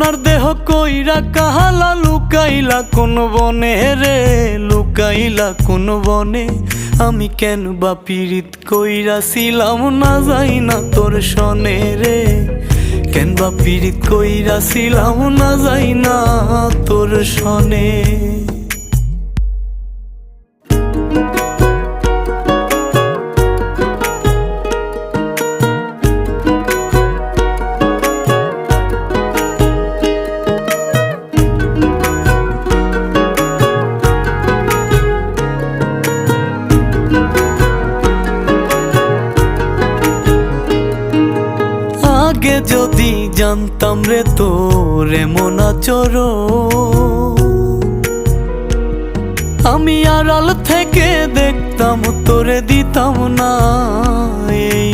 সোনার দেহ কইরা কাহালা লুকাইলা কোন বনে রে, লুকাইলা কোন বনে। আমি কেন বা পীড়িত কইরাছিলাম না যাই না তোর সনে রে, কেন বা পীড়িত কইরাছিলাম না যাই না তোর সনে। আগে যদি জানতাম রে তোর এমন আচরণ, আমি আড়াল থেকে দেখতাম তোরে দিতাম না এই